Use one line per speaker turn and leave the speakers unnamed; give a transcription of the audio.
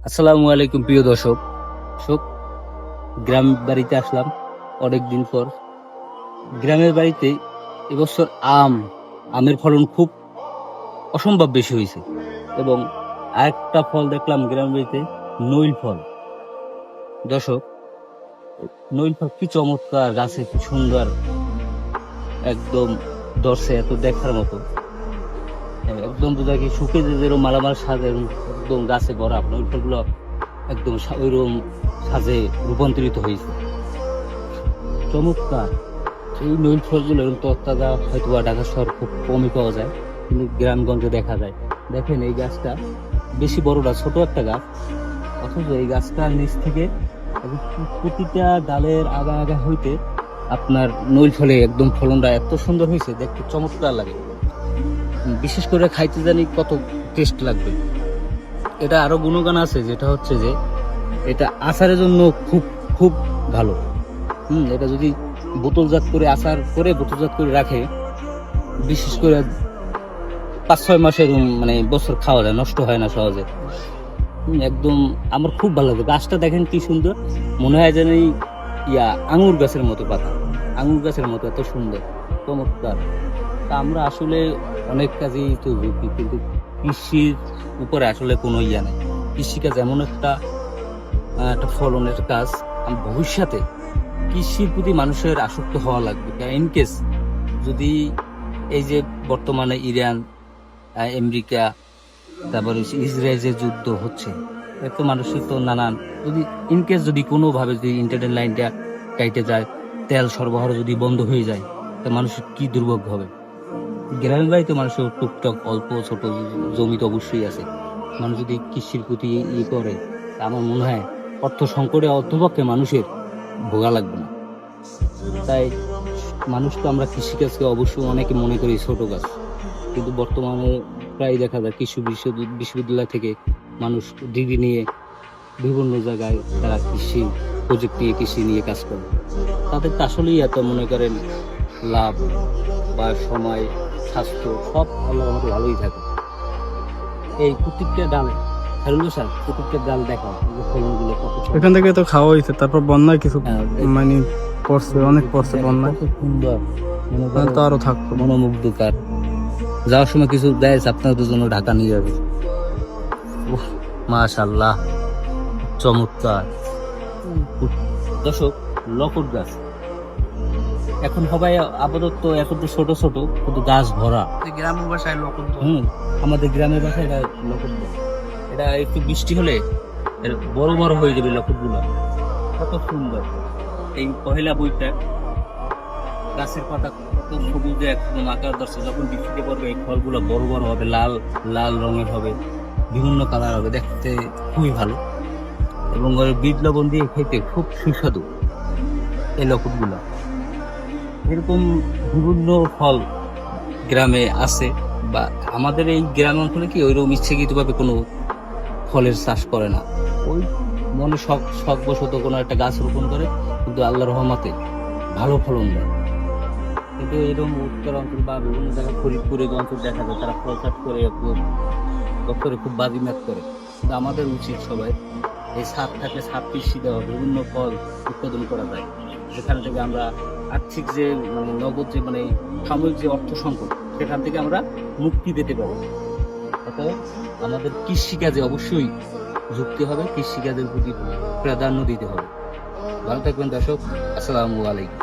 আসসালামু আলাইকুম প্রিয় দর্শক, গ্রাম বাড়িতে আসলাম অনেকদিন পর। গ্রামের বাড়িতে এবছর আমের ফলন খুব অসম্ভব বেশি হয়েছে। এবং আরেকটা ফল দেখলাম গ্রামের বাড়িতে, নইল ফল। দর্শক, নইল ফল কি চমৎকার, গাছে কি সুন্দর, একদম ধরছে এত দেখার মতো। একদম বোঝা কি শুকে যেরকম মালামাল সাজে, একদম গাছে ভরা নইল ফলগুলো একদম ওইরকম সাজে রূপান্তরিত হয়েছে। চমৎকার এই নইল ফলগুলো এরকম তরতাজা হয়তো বা ঢাকা শহর খুব কমই পাওয়া যায়, কিন্তু গ্রামগঞ্জে দেখা যায়। দেখেন এই গাছটা বেশি বড় না, ছোট একটা গাছ, অথচ এই গাছটার নিচ থেকে প্রতিটা ডালের আগা আগা হইতে আপনার নইল ফলে একদম ফলনটা এত সুন্দর হয়েছে, দেখতে চমৎকার লাগে। বিশেষ করে খাইতে জানি কত টেস্ট লাগবে। এটা আরো গুণগান আছে, যেটা হচ্ছে যে এটা আচারের জন্য খুব খুব ভালো। এটা যদি বোতলজাত করে আচার করে বোতলজাত করে রাখে, বিশেষ করে 5-6 মাসের মানে বছর খাওয়া যায়, নষ্ট হয় না সহজে। একদম আমার খুব ভালো লাগে। গাছটা দেখেন কি সুন্দর, মনে হয় যেন আঙুর গাছের মতো পাতা, আঙুর গাছের মতো এত সুন্দর চমৎকার। তা আমরা আসলে অনেক কাজেই তো ঝুঁকি, কিন্তু কৃষির উপরে আসলে কোনো নেই। কৃষিকাজ এমন একটা ফলনের কাজ, ভবিষ্যতে কৃষির প্রতি মানুষের আসক্ত হওয়া লাগবে। ইনকেস যদি এই যে বর্তমানে ইরান, আমেরিকা, তারপরে ইসরায়েল যে যুদ্ধ হচ্ছে, এত মানুষের তো নানান, যদি ইনকেস যদি কোনোভাবে যদি ইন্টারনেট লাইনটা কাইটে যায়, তেল সরবরাহ যদি বন্ধ হয়ে যায়, তা মানুষের কি দুর্ভোগ হবে। গ্রামের বাড়িতে মানুষের টুকটাক অল্প ছোট জমি তো অবশ্যই আছে। মানুষ যদি কৃষির প্রতি করে, আমার মনে হয় অর্থ সংকটে অর্থপক্ষে মানুষের ভোগা লাগবে না। তাই মানুষ তো আমরা কৃষিকাজকে অবশ্যই অনেকে মনে করি ছোট কাজ, কিন্তু বর্তমানে প্রায় দেখা যায় কৃষি বিশ্ববিদ্যালয় থেকে মানুষ ডিগ্রি নিয়ে বিভিন্ন জায়গায় তারা কৃষি প্রযুক্তি কৃষি নিয়ে কাজ করে। তাদের তো আসলেই এত মনে করেন লাভ বা সময়, স্বাস্থ্য সব আল্লাহর মতো ভালোই থাকে। এই প্রত্যেকটা ডাল প্রত্যেকটা ডাল দেখা ফলনগুলো
এখান থেকে তো খাওয়া হয়েছে, তারপর বন্যায় কিছু মানে পড়ছে, অনেক পড়ছে বন্যায়।
কত সুন্দর,
তো আরো থাকতো।
মনোমুগ্ধকার। যাওয়ার সময় কিছু দেয় আপনাদের জন্য, ঢাকা নিয়ে যাবে। মাশাআল্লাহ, চমৎকার। দর্শক, লকট গাছ এখন সবাই আপাতত এখন তো ছোট ছোট, কিন্তু গাছ ভরা।
গ্রাম ভাষায় লকট।
আমাদের গ্রামের বাসায় এটা লকট গাছ। এটা একটু বৃষ্টি হলে বড় বড় হয়ে যাবে লকট গুলো, কত সুন্দর। এই পহেলা বইটা গাছের পাতা কত সবুজে একদম আকার ধরছে, যখন বৃষ্টিতে পড়বে এই ফলগুলো বড় বড় হবে, লাল লাল রঙের হবে, বিভিন্ন কালার হবে, দেখতে খুবই ভালো। এবং ওর বিট লবণ দিয়ে খেতে খুব সুস্বাদু এই লকটগুলো। এরকম বিভিন্ন ফল গ্রামে আছে, বা আমাদের এই গ্রাম অঞ্চলে কি ওইরকম ইচ্ছাকৃতভাবে কোনো ফলের চাষ করে না। ওই মনে শখ বশত কোনো একটা গাছ রোপণ করে, কিন্তু আল্লাহর রহমতে ভালো ফলন দেয়। কিন্তু এরকম উত্তর অঞ্চল বা বিভিন্ন জায়গায় ফরিদপুরে অঞ্চল দেখা যায়, তারা ফল চাষ করে বছরে খুব বাজিমাত করে। কিন্তু আমাদের উচিত সবাই এই ছাদ থাকলে ছাদ কৃষি দেওয়া, বিভিন্ন ফল উৎপাদন করা যায়, যেখান থেকে আমরা আর্থিক যে মানে নগদ যে মানে সাময়িক যে অর্থ সংকট, সেখান থেকে আমরা মুক্তি পেতে পারবো। অতএব আমাদের কৃষিকাজে অবশ্যই যুক্তি হবে, কৃষিকাজের প্রতি প্রাধান্য দিতে হবে। ভালো থাকবেন দর্শক, আসসালামু আলাইকুম।